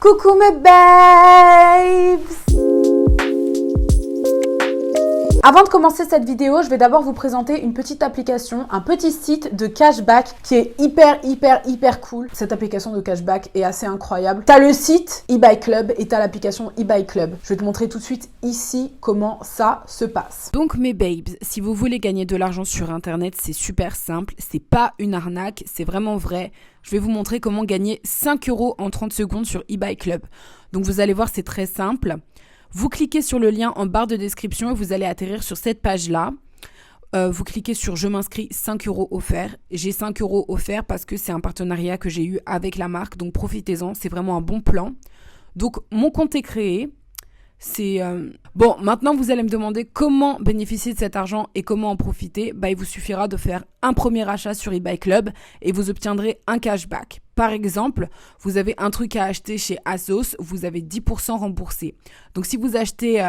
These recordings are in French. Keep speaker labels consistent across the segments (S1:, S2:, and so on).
S1: Coucou mes babes! Avant de commencer cette vidéo, je vais d'abord vous présenter une petite application, un petit site de cashback qui est hyper cool. Cette application de cashback est assez incroyable. T'as le site eBuy Club et t'as l'application eBuy Club. Je vais te montrer tout de suite ici comment ça se passe.
S2: Donc mes babes, si vous voulez gagner de l'argent sur internet, c'est super simple. C'est pas une arnaque, c'est vraiment vrai. Je vais vous montrer comment gagner 5 € en 30 secondes sur eBuy Club. Donc vous allez voir, c'est très simple. Vous cliquez sur le lien en barre de description et vous allez atterrir sur cette page-là. Vous cliquez sur « Je m'inscris, 5 € offerts ». J'ai 5 € offerts parce que c'est un partenariat que j'ai eu avec la marque. Donc profitez-en, c'est vraiment un bon plan. Donc mon compte est créé. Bon, maintenant vous allez me demander comment bénéficier de cet argent et comment en profiter. Il vous suffira de faire un premier achat sur eBuy Club et vous obtiendrez un cashback. Par exemple, vous avez un truc à acheter chez ASOS, vous avez 10% remboursé. Donc si vous achetez,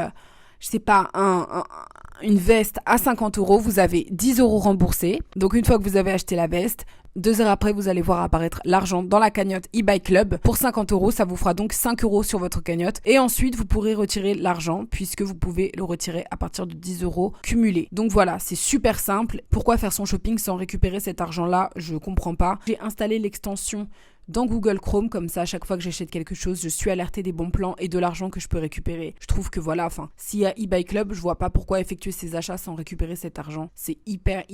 S2: une veste à 50 €, vous avez 10 € remboursés. Donc une fois que vous avez acheté la veste, 2 heures après, vous allez voir apparaître l'argent dans la cagnotte eBuy Club. Pour 50 €, ça vous fera donc 5 € sur votre cagnotte. Et ensuite, vous pourrez retirer l'argent puisque vous pouvez le retirer à partir de 10 € cumulés. Donc voilà, c'est super simple. Pourquoi faire son shopping sans récupérer cet argent-là? Je comprends pas. J'ai installé l'extension dans Google Chrome, comme ça à chaque fois que j'achète quelque chose, je suis alertée des bons plans et de l'argent que je peux récupérer. Je trouve que voilà, s'il y a eBuy Club, je vois pas pourquoi effectuer ces achats sans récupérer cet argent. C'est hyper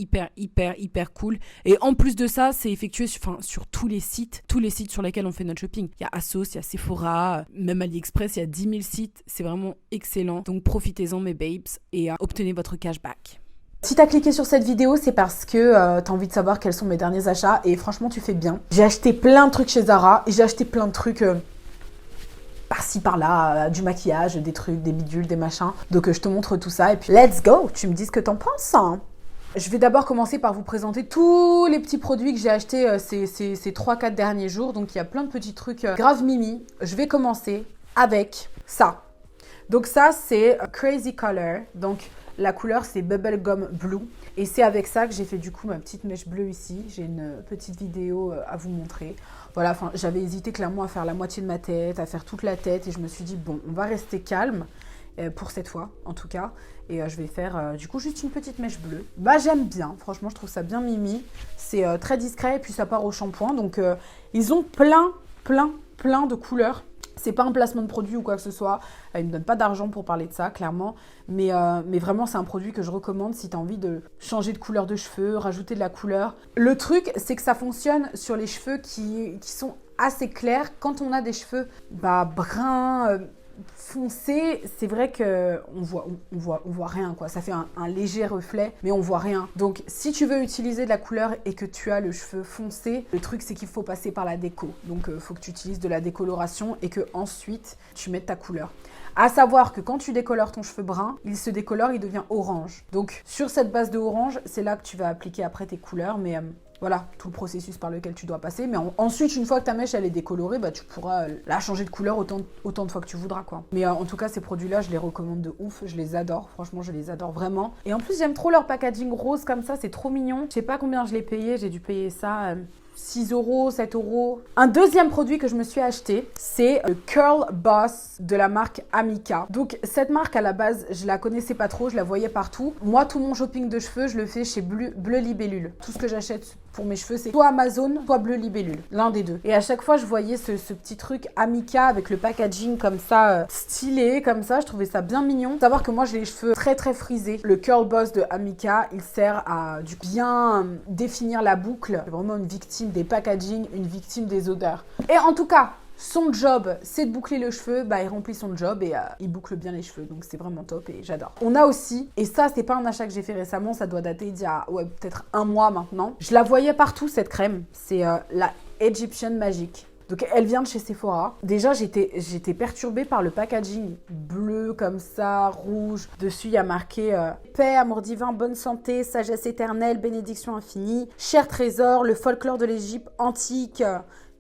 S2: cool. Et en plus de ça, c'est effectué sur tous les sites sur lesquels on fait notre shopping. Il y a ASOS, il y a Sephora, même AliExpress, il y a 10 000 sites. C'est vraiment excellent. Donc profitez-en mes babes et obtenez votre cashback.
S1: Si t'as cliqué sur cette vidéo, c'est parce que t'as envie de savoir quels sont mes derniers achats et franchement, tu fais bien. J'ai acheté plein de trucs chez Zara et j'ai acheté plein de trucs par-ci, par-là, du maquillage, des trucs, des bidules, des machins. Donc, je te montre tout ça et puis let's go, tu me dis ce que t'en penses. Hein. Je vais d'abord commencer par vous présenter tous les petits produits que j'ai achetés ces 3-4 derniers jours. Donc, il y a plein de petits trucs grave mimi. Je vais commencer avec ça. Donc, ça, c'est Crazy Color. Donc, la couleur, c'est Bubblegum Blue. Et c'est avec ça que j'ai fait du coup ma petite mèche bleue ici. J'ai une petite vidéo à vous montrer. Voilà, j'avais hésité clairement à faire la moitié de ma tête, à faire toute la tête. Et je me suis dit, bon, on va rester calme, pour cette fois en tout cas. Et je vais faire du coup juste une petite mèche bleue. J'aime bien, franchement, je trouve ça bien mimi. C'est très discret et puis ça part au shampoing. Donc, ils ont plein de couleurs. C'est pas un placement de produit ou quoi que ce soit. Ils ne me donnent pas d'argent pour parler de ça, clairement. Mais vraiment, c'est un produit que je recommande si tu as envie de changer de couleur de cheveux, rajouter de la couleur. Le truc, c'est que ça fonctionne sur les cheveux qui sont assez clairs. Quand on a des cheveux bruns, foncé, c'est vrai que on voit rien quoi. Ça fait un léger reflet, mais on voit rien. Donc, si tu veux utiliser de la couleur et que tu as le cheveu foncé, le truc c'est qu'il faut passer par la déco. Donc, faut que tu utilises de la décoloration et que ensuite tu mettes ta couleur. À savoir que quand tu décolores ton cheveu brun, il se décolore, il devient orange. Donc, sur cette base de orange, c'est là que tu vas appliquer après tes couleurs, mais voilà, tout le processus par lequel tu dois passer. Mais ensuite, une fois que ta mèche elle est décolorée, tu pourras la changer de couleur autant de fois que tu voudras, quoi. Mais en tout cas, ces produits-là, je les recommande de ouf. Je les adore. Franchement, je les adore vraiment. Et en plus, j'aime trop leur packaging rose comme ça. C'est trop mignon. Je sais pas combien je l'ai payé. J'ai dû payer ça 6 €, 7 €. Un deuxième produit que je me suis acheté, c'est le Curl Boss de la marque Amika. Donc, cette marque, à la base, je la connaissais pas trop, je la voyais partout. Moi, tout mon shopping de cheveux, je le fais chez Bleu Libellule. Tout ce que j'achète pour mes cheveux, c'est soit Amazon, soit Bleu Libellule. L'un des deux. Et à chaque fois, je voyais ce petit truc Amika avec le packaging comme ça, stylé, comme ça. Je trouvais ça bien mignon. Faut savoir que moi, j'ai les cheveux très frisés. Le Curl Boss de Amika, il sert à bien définir la boucle. C'est vraiment une victime des packaging, une victime des odeurs. Et en tout cas, son job, c'est de boucler le cheveu. Il remplit son job et il boucle bien les cheveux. Donc, c'est vraiment top et j'adore. On a aussi, et ça, c'est pas un achat que j'ai fait récemment. Ça doit dater d'il y a peut-être un mois maintenant. Je la voyais partout, cette crème. C'est la Egyptian Magic. Donc, elle vient de chez Sephora. Déjà, j'étais perturbée par le packaging bleu comme ça, rouge. Dessus, il y a marqué paix, amour divin, bonne santé, sagesse éternelle, bénédiction infinie, cher trésor, le folklore de l'Égypte antique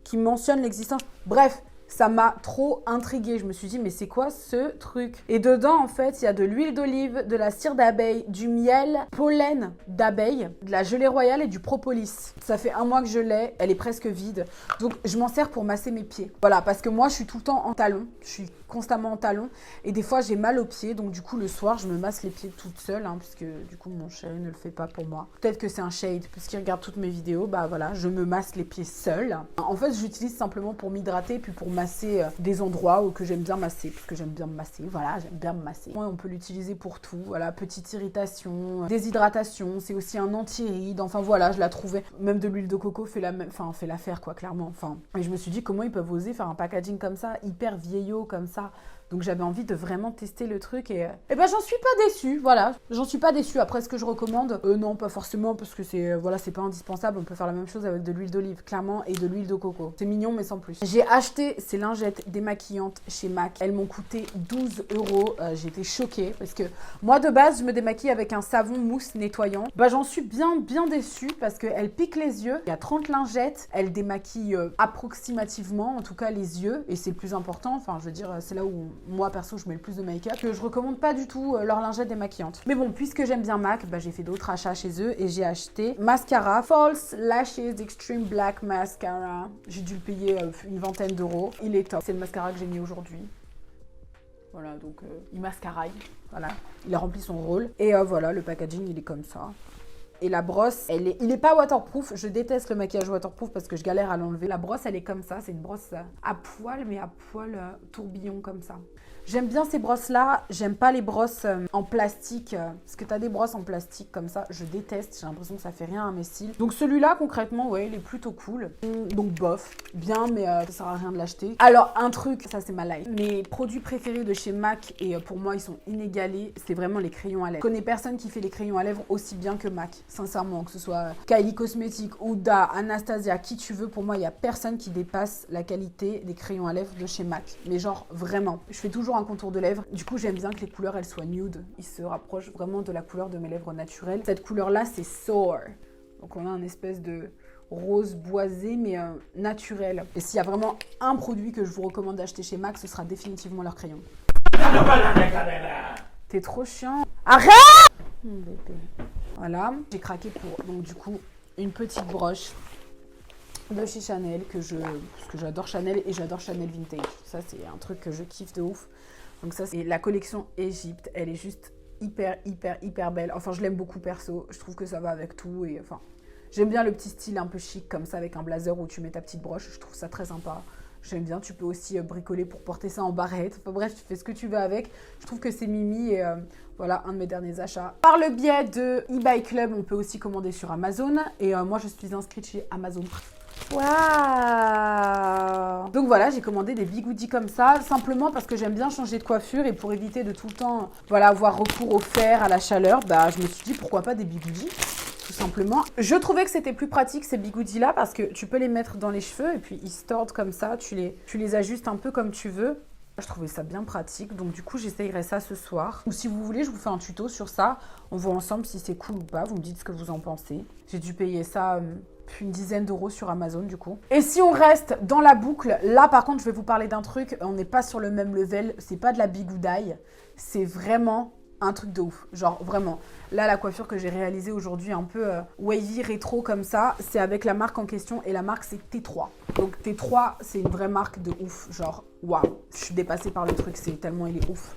S1: qui mentionne l'existence. Bref, Ça m'a trop intriguée. Je me suis dit, mais c'est quoi ce truc? Et dedans, en fait, il y a de l'huile d'olive, de la cire d'abeille, du miel, pollen d'abeille, de la gelée royale et du propolis. Ça fait 1 mois que je l'ai. Elle est presque vide. Donc, je m'en sers pour masser mes pieds. Voilà, parce que moi, je suis tout le temps en talons. Je suis constamment en talons. Et des fois, j'ai mal aux pieds. Donc, du coup, le soir, je me masse les pieds toute seule. Puisque, du coup, mon chéri ne le fait pas pour moi. Peut-être que c'est un shade. Puisqu'il regarde toutes mes vidéos, bah voilà, je me masse les pieds seule. En fait, j'utilise simplement pour m'hydrater. Puis pour masser des endroits que j'aime bien masser. Parce que j'aime bien me masser. Voilà, j'aime bien me masser. Ouais, on peut l'utiliser pour tout. Voilà, petite irritation, déshydratation. C'est aussi un anti-rides. Enfin, voilà, je la trouvais. Même de l'huile de coco fait l'affaire, quoi, clairement. Enfin, et je me suis dit, comment ils peuvent oser faire un packaging comme ça, hyper vieillot, comme ça. Donc j'avais envie de vraiment tester le truc et ben j'en suis pas déçue, voilà. J'en suis pas déçue. Après, ce que je recommande, non, pas forcément parce que c'est pas indispensable. On peut faire la même chose avec de l'huile d'olive, clairement, et de l'huile de coco. C'est mignon, mais sans plus. J'ai acheté ces lingettes démaquillantes chez MAC. Elles m'ont coûté 12 €. J'étais choquée parce que moi, de base, je me démaquille avec un savon mousse nettoyant. Bah, j'en suis bien déçue parce qu'elles piquent les yeux. Il y a 30 lingettes. Elles démaquillent approximativement, en tout cas, les yeux. Et c'est le plus important. Enfin, je veux dire, c'est là où moi perso je mets le plus de make-up, que je recommande pas du tout leurs lingettes démaquillantes. Mais bon, puisque j'aime bien MAC, bah, j'ai fait d'autres achats chez eux et j'ai acheté mascara False Lashes Extreme Black Mascara. J'ai dû le payer une 20aine d'euros. Il est top. C'est le mascara que j'ai mis aujourd'hui. Voilà, donc il mascaraille. Voilà, il a rempli son rôle. Et voilà, le packaging il est comme ça. Et la brosse, il est pas waterproof. Je déteste le maquillage waterproof parce que je galère à l'enlever. La brosse, elle est comme ça. C'est une brosse à poil, mais à poil tourbillon comme ça. J'aime bien ces brosses-là. J'aime pas les brosses en plastique. Parce que t'as des brosses en plastique comme ça. Je déteste. J'ai l'impression que ça fait rien à mes cils. Donc celui-là, concrètement, ouais, il est plutôt cool. Donc bof. Bien, mais ça sert à rien de l'acheter. Alors, un truc, ça c'est ma life. Mes produits préférés de chez MAC, et pour moi, ils sont inégalés. C'est vraiment les crayons à lèvres. Je connais personne qui fait les crayons à lèvres aussi bien que MAC. Sincèrement, que ce soit Kylie Cosmetics, Huda, Anastasia, qui tu veux, pour moi, il n'y a personne qui dépasse la qualité des crayons à lèvres de chez MAC. Mais genre, vraiment. Je fais toujours un contour de lèvres. Du coup, j'aime bien que les couleurs, elles soient nude. Ils se rapprochent vraiment de la couleur de mes lèvres naturelles. Cette couleur-là, c'est Soar. Donc, on a un espèce de rose boisé, mais naturel. Et s'il y a vraiment un produit que je vous recommande d'acheter chez MAC, ce sera définitivement leur crayon. T'es trop chiant. Arrête! Mon bébé. Voilà, j'ai craqué pour, donc du coup, une petite broche de chez Chanel parce que j'adore Chanel et j'adore Chanel Vintage. Ça, c'est un truc que je kiffe de ouf. Donc ça, c'est la collection Égypte. Elle est juste hyper belle. Enfin, je l'aime beaucoup perso. Je trouve que ça va avec tout et enfin, j'aime bien le petit style un peu chic comme ça avec un blazer où tu mets ta petite broche. Je trouve ça très sympa. J'aime bien, tu peux aussi bricoler pour porter ça en barrette. Enfin bref, tu fais ce que tu veux avec. Je trouve que c'est mimi et voilà, un de mes derniers achats. Par le biais de eBay Club, on peut aussi commander sur Amazon. Et moi, je suis inscrite chez Amazon. Waouh! Donc voilà, j'ai commandé des bigoudis comme ça, simplement parce que j'aime bien changer de coiffure et pour éviter de tout le temps avoir recours au fer, à la chaleur, bah je me suis dit pourquoi pas des bigoudis. Tout simplement. Je trouvais que c'était plus pratique ces bigoudis là parce que tu peux les mettre dans les cheveux et puis ils se tordent comme ça, tu les ajustes un peu comme tu veux. Je trouvais ça bien pratique, donc du coup j'essayerai ça ce soir. Ou si vous voulez, je vous fais un tuto sur ça. On voit ensemble si c'est cool ou pas, vous me dites ce que vous en pensez. J'ai dû payer ça une dizaine d'euros sur Amazon du coup. Et si on reste dans la boucle, là par contre je vais vous parler d'un truc, on n'est pas sur le même level, c'est pas de la bigoudaille, c'est vraiment un truc de ouf, genre vraiment. Là, la coiffure que j'ai réalisée aujourd'hui, un peu wavy, rétro comme ça, c'est avec la marque en question et la marque c'est T3. Donc T3, c'est une vraie marque de ouf, genre waouh. Je suis dépassée par le truc, c'est tellement il est ouf.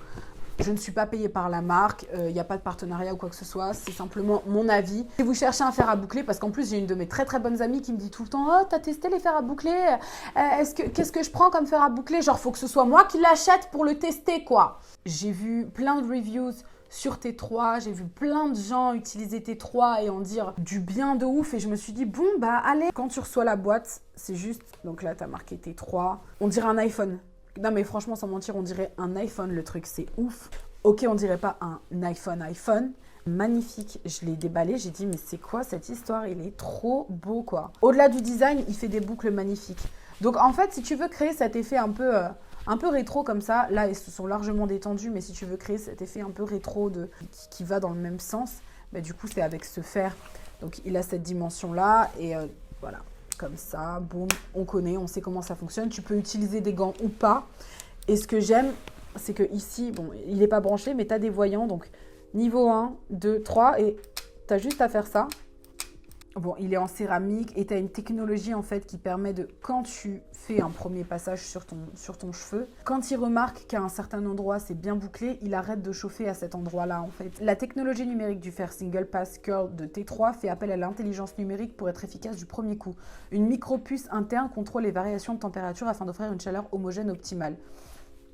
S1: Je ne suis pas payée par la marque, il n'y a pas de partenariat ou quoi que ce soit, c'est simplement mon avis. Si vous cherchez un fer à boucler, parce qu'en plus j'ai une de mes très bonnes amies qui me dit tout le temps « Oh, t'as testé les fers à boucler qu'est-ce que je prends comme fer à boucler ?» Genre, faut que ce soit moi qui l'achète pour le tester, quoi. J'ai vu plein de reviews sur T3, j'ai vu plein de gens utiliser T3 et en dire du bien de ouf et je me suis dit bon bah allez, quand tu reçois la boîte, c'est juste, donc là t'as marqué T3, on dirait un iPhone. Non mais franchement sans mentir, on dirait un iPhone le truc, c'est ouf. Ok, on dirait pas un iPhone, magnifique, je l'ai déballé, j'ai dit mais c'est quoi cette histoire, il est trop beau quoi. Au-delà du design, il fait des boucles magnifiques. Donc en fait, si tu veux créer cet effet un peu rétro comme ça, là ils se sont largement détendus, mais si tu veux créer cet effet un peu rétro qui va dans le même sens, bah, du coup c'est avec ce fer. Donc il a cette dimension là et voilà. comme ça, boum, on connaît, on sait comment ça fonctionne. Tu peux utiliser des gants ou pas. Et ce que j'aime, c'est que ici, bon, il n'est pas branché, mais tu as des voyants. Donc, niveau 1, 2, 3, et tu as juste à faire ça. Bon, il est en céramique et tu as une technologie en fait qui permet de, quand tu fais un premier passage sur ton cheveu, quand il remarque qu'à un certain endroit c'est bien bouclé, il arrête de chauffer à cet endroit-là en fait. La technologie numérique du fer Single Pass Curl de T3 fait appel à l'intelligence numérique pour être efficace du premier coup. Une micropuce interne contrôle les variations de température afin d'offrir une chaleur homogène optimale.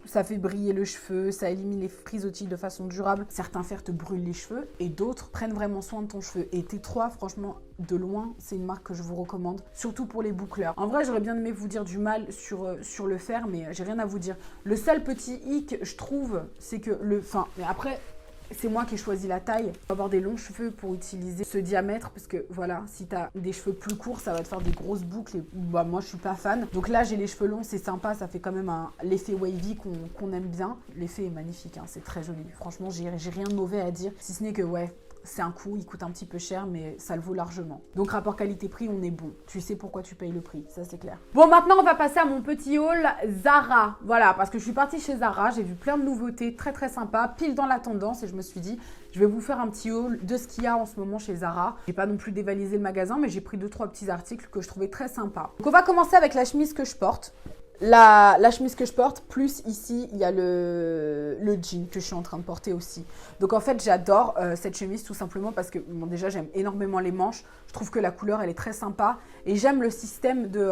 S1: Ça fait briller le cheveu, ça élimine les frisottis de façon durable. Certains fers te brûlent les cheveux et d'autres prennent vraiment soin de ton cheveu. Et T3, franchement, de loin, c'est une marque que je vous recommande, surtout pour les boucleurs. En vrai, j'aurais bien aimé vous dire du mal sur le fer, mais j'ai rien à vous dire. Le seul petit hic, je trouve, c'est que mais après, c'est moi qui ai choisi la taille. Il faut avoir des longs cheveux pour utiliser ce diamètre parce que voilà, si tu as des cheveux plus courts, ça va te faire des grosses boucles et bah, moi je suis pas fan. Donc là, j'ai les cheveux longs, c'est sympa, ça fait quand même l'effet wavy qu'on aime bien. L'effet est magnifique, hein, c'est très joli. Franchement, j'ai rien de mauvais à dire, si ce n'est que ouais, c'est un coût, il coûte un petit peu cher, mais ça le vaut largement. Donc rapport qualité-prix, on est bon. Tu sais pourquoi tu payes le prix, ça c'est clair. Bon, maintenant on va passer à mon petit haul Zara. Voilà, parce que je suis partie chez Zara, j'ai vu plein de nouveautés très très sympas, pile dans la tendance, et je me suis dit, je vais vous faire un petit haul de ce qu'il y a en ce moment chez Zara. J'ai pas non plus dévalisé le magasin, mais j'ai pris 2-3 petits articles que je trouvais très sympas. Donc on va commencer avec la chemise que je porte. La chemise que je porte, plus ici, il y a le jean que je suis en train de porter aussi. Donc en fait, j'adore cette chemise tout simplement parce que, bon, déjà, j'aime énormément les manches. Je trouve que la couleur, elle est très sympa. Et j'aime le système de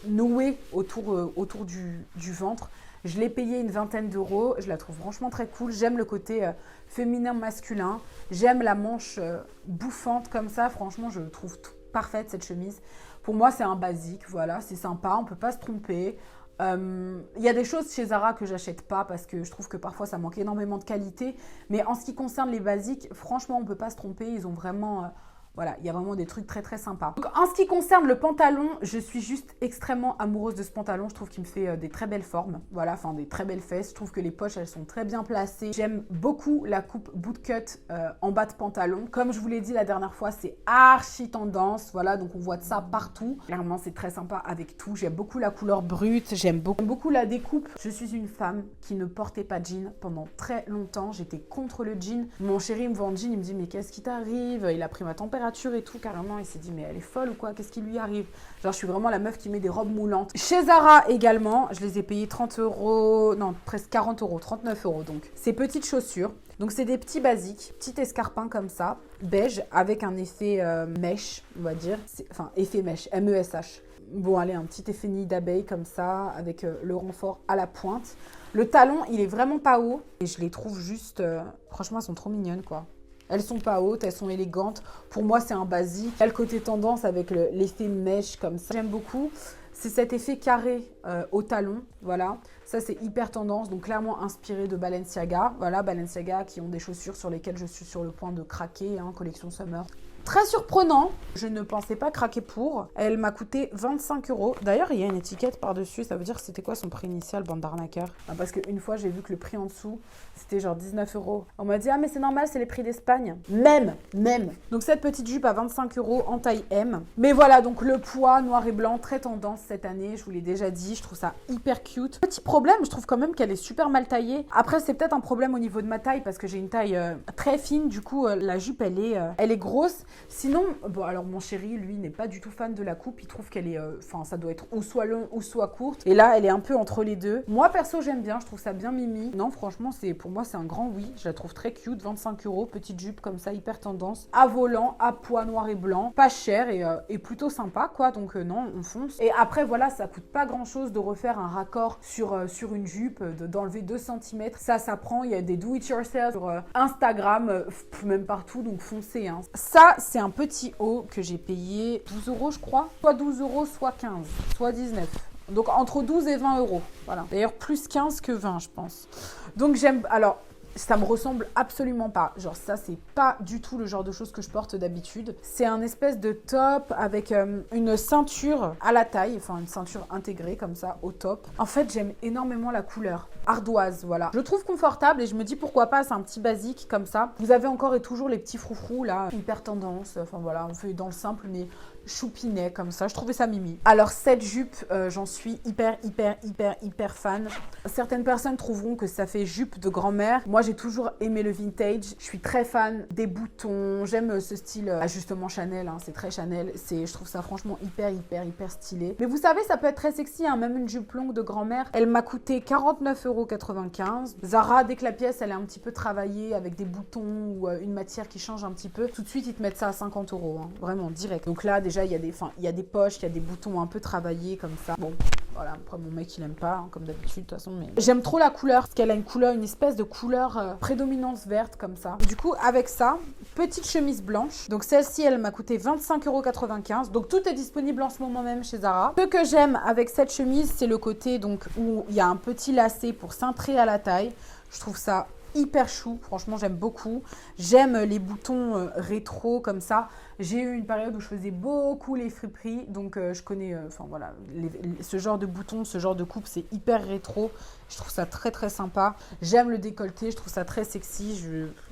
S1: nouer autour du ventre. Je l'ai payé une 20aine d'euros. Je la trouve franchement très cool. J'aime le côté féminin-masculin. J'aime la manche bouffante comme ça. Franchement, je trouve parfaite cette chemise. Pour moi, c'est un basique, voilà, c'est sympa, on ne peut pas se tromper. Il y a des choses chez Zara que j'achète pas parce que je trouve que parfois ça manque énormément de qualité. Mais en ce qui concerne les basiques, franchement, on ne peut pas se tromper. Ils ont vraiment... voilà, il y a vraiment des trucs très très sympas. Donc, en ce qui concerne le pantalon, je suis juste extrêmement amoureuse de ce pantalon. Je trouve qu'il me fait des très belles formes, voilà, enfin des très belles fesses. Je trouve que les poches, elles sont très bien placées. J'aime beaucoup la coupe bootcut en bas de pantalon. Comme je vous l'ai dit la dernière fois, c'est archi tendance, voilà, donc on voit de ça partout. Clairement, c'est très sympa avec tout. J'aime beaucoup la couleur brute, j'aime beaucoup la découpe. Je suis une femme qui ne portait pas de jean pendant très longtemps. J'étais contre le jean. Mon chéri me vend un jean, il me dit mais qu'est-ce qui t'arrive? Il a pris ma température et tout, carrément, il s'est dit mais elle est folle ou quoi, qu'est-ce qui lui arrive? Genre je suis vraiment la meuf qui met des robes moulantes. Chez Zara également, je les ai payées 30 euros, non presque 40 euros, 39 euros donc. Ces petites chaussures, donc c'est des petits basiques, petits escarpins comme ça, beige avec un effet mèche, on va dire, enfin effet mèche, M-E-S-H. Bon allez, un petit effet nid d'abeille comme ça, avec le renfort à la pointe. Le talon, il est vraiment pas haut et je les trouve juste, franchement elles sont trop mignonnes quoi. Elles sont pas hautes, elles sont élégantes. Pour moi, c'est un basique. Il y a le côté tendance avec l'effet mèche comme ça. J'aime beaucoup. C'est cet effet carré au talon. Voilà. Ça, c'est hyper tendance. Donc, clairement inspiré de Balenciaga. Voilà, Balenciaga qui ont des chaussures sur lesquelles je suis sur le point de craquer. Hein, collection Summer. Très surprenant. Je ne pensais pas craquer pour. Elle m'a coûté 25 euros. D'ailleurs, il y a une étiquette par-dessus. Ça veut dire c'était quoi son prix initial, bande d'arnaqueurs? Parce qu'une fois, j'ai vu que le prix en dessous, c'était genre 19 euros. On m'a dit, ah mais c'est normal, c'est les prix d'Espagne. Même. Donc cette petite jupe à 25 euros en taille M. Mais voilà, donc le poids noir et blanc, très tendance cette année. Je vous l'ai déjà dit, je trouve ça hyper cute. Petit problème, je trouve quand même qu'elle est super mal taillée. Après, c'est peut-être un problème au niveau de ma taille parce que j'ai une taille très fine. Du coup, la jupe, elle est grosse. Sinon, bon, alors mon chéri, lui, n'est pas du tout fan de la coupe. Il trouve qu'elle est, ça doit être ou soit long ou soit courte. Et là, elle est un peu entre les deux. Moi, perso, j'aime bien. Je trouve ça bien mimi. Non, franchement, pour moi, c'est un grand oui. Je la trouve très cute. 25 euros, petite jupe comme ça, hyper tendance. À volant, à poids noir et blanc. Pas cher et plutôt sympa, quoi. Donc, non, on fonce. Et après, voilà, ça coûte pas grand-chose de refaire un raccord sur une jupe, d'enlever 2 cm. Ça prend. Il y a des do-it-yourself sur Instagram, même partout. Donc, foncez, hein. Ça, c'est un petit haut que j'ai payé 12 euros, je crois. Soit 12 euros, soit 15, soit 19. Donc, entre 12 et 20 euros. Voilà. D'ailleurs, plus 15 que 20, je pense. Donc, j'aime... Alors, ça me ressemble absolument pas. Genre, ça, c'est pas du tout le genre de choses que je porte d'habitude. C'est un espèce de top avec une ceinture à la taille. Enfin, une ceinture intégrée comme ça, au top. En fait, j'aime énormément la couleur. Ardoise, voilà. Je le trouve confortable et je me dis pourquoi pas, c'est un petit basique comme ça. Vous avez encore et toujours les petits froufrous là, hyper tendance. Enfin voilà, on fait dans le simple, mais choupinet comme ça. Je trouvais ça mimi. Alors cette jupe, j'en suis hyper fan. Certaines personnes trouveront que ça fait jupe de grand-mère. Moi, j'ai toujours aimé le vintage. Je suis très fan des boutons. J'aime ce style ajustement Chanel. Hein. C'est très Chanel. Je trouve ça franchement hyper stylé. Mais vous savez, ça peut être très sexy. Hein. Même une jupe longue de grand-mère. Elle m'a coûté 49,95 €. Zara, dès que la pièce, elle est un petit peu travaillée avec des boutons ou une matière qui change un petit peu, tout de suite, ils te mettent ça à 50 €. Hein. Vraiment, direct. Donc là, déjà, il y a des poches, il y a des boutons un peu travaillés comme ça. Bon, voilà. Après, mon mec, il aime pas, hein, comme d'habitude, de toute façon. Mais j'aime trop la couleur, parce qu'elle a une espèce de couleur prédominance verte, comme ça. Du coup, avec ça, petite chemise blanche. Donc, celle-ci, elle m'a coûté 25,95 €. Donc, tout est disponible en ce moment même chez Zara. Ce que j'aime avec cette chemise, c'est le côté donc où il y a un petit lacet pour cintrer à la taille. Je trouve ça hyper chou, franchement j'aime beaucoup. J'aime les boutons rétro comme ça. J'ai eu une période où je faisais beaucoup les friperies, donc je connais, voilà, ce genre de boutons, ce genre de coupe, c'est hyper rétro. Je trouve ça très sympa. J'aime le décolleté, je trouve ça très sexy,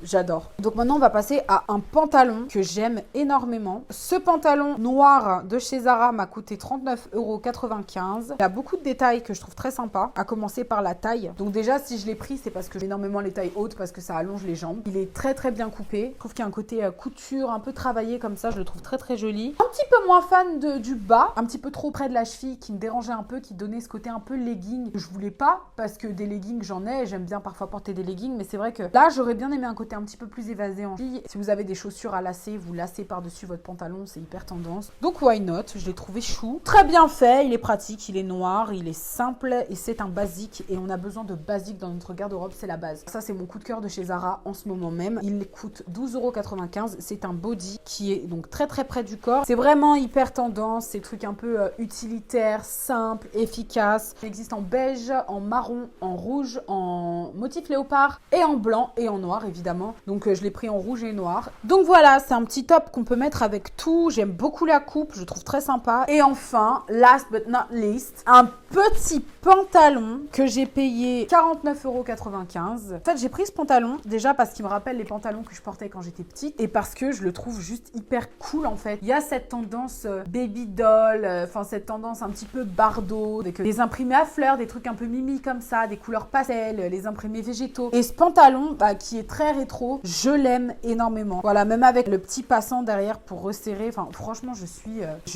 S1: j'adore. Donc maintenant on va passer à un pantalon que j'aime énormément. Ce pantalon noir de chez Zara m'a coûté 39,95 €. Il y a beaucoup de détails que je trouve très sympa, à commencer par la taille. Donc déjà si je l'ai pris, c'est parce que j'aime énormément les tailles hautes, parce que ça allonge les jambes. Il est très bien coupé. Je trouve qu'il y a un côté couture un peu travaillé comme ça, je le trouve très joli. Un petit peu moins fan du bas, un petit peu trop près de la cheville, qui me dérangeait un peu, qui donnait ce côté un peu legging que je voulais pas, parce que des leggings j'en ai, j'aime bien parfois porter des leggings, mais c'est vrai que là j'aurais bien aimé un côté un petit peu plus évasé en cheville. Si vous avez des chaussures à lacets, vous lacez par-dessus votre pantalon, c'est hyper tendance. Donc why not, je l'ai trouvé chou. Très bien fait, il est pratique, il est noir, il est simple et c'est un basique, et on a besoin de basique dans notre garde-robe, c'est la base. Ça c'est mon coup de cœur de chez Zara en ce moment même. Il coûte 12,95 €. C'est un body qui est donc très près du corps. C'est vraiment hyper tendance, c'est trucs un peu utilitaires, simples, efficaces. Il existe en beige, en marron, en rouge, en motif léopard et en blanc et en noir évidemment. Donc je l'ai pris en rouge et noir. Donc voilà, c'est un petit top qu'on peut mettre avec tout. J'aime beaucoup la coupe, je trouve très sympa. Et enfin, last but not least, un petit pantalon que j'ai payé 49,95 €. En fait, j'ai pris ce pantalon déjà parce qu'il me rappelle les pantalons que je portais quand j'étais petite et parce que je le trouve juste hyper cool en fait. Il y a cette tendance baby doll, cette tendance un petit peu bardo, avec des imprimés à fleurs, des trucs un peu mimi comme ça, des couleurs pastel, les imprimés végétaux. Et ce pantalon, qui est très rétro, je l'aime énormément. Voilà, même avec le petit passant derrière pour resserrer. Enfin, franchement, je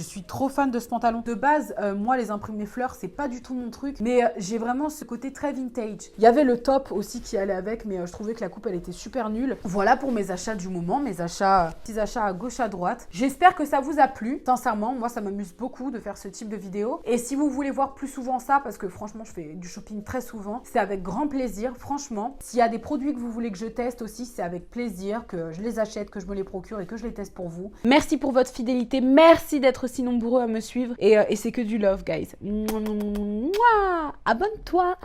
S1: suis trop fan de ce pantalon. De base, moi, les imprimés fleurs, c'est pas du tout mon truc, mais j'ai vraiment ce côté très vintage. Il y avait le top aussi qui allait avec, mais je trouvais que la coupe, elle était super nulle. Voilà pour mes achats du moment, petits achats à gauche à droite. J'espère que ça vous a plu. Sincèrement, moi, ça m'amuse beaucoup de faire ce type de vidéo. Et si vous voulez voir plus souvent ça, parce que franchement, je fais du shopping très souvent, c'est avec grand plaisir. Franchement, s'il y a des produits que vous voulez que je teste aussi, c'est avec plaisir que je les achète, que je me les procure et que je les teste pour vous. Merci pour votre fidélité. Merci d'être aussi nombreux à me suivre. Et c'est que du love, guys. Mouah. Abonne-toi.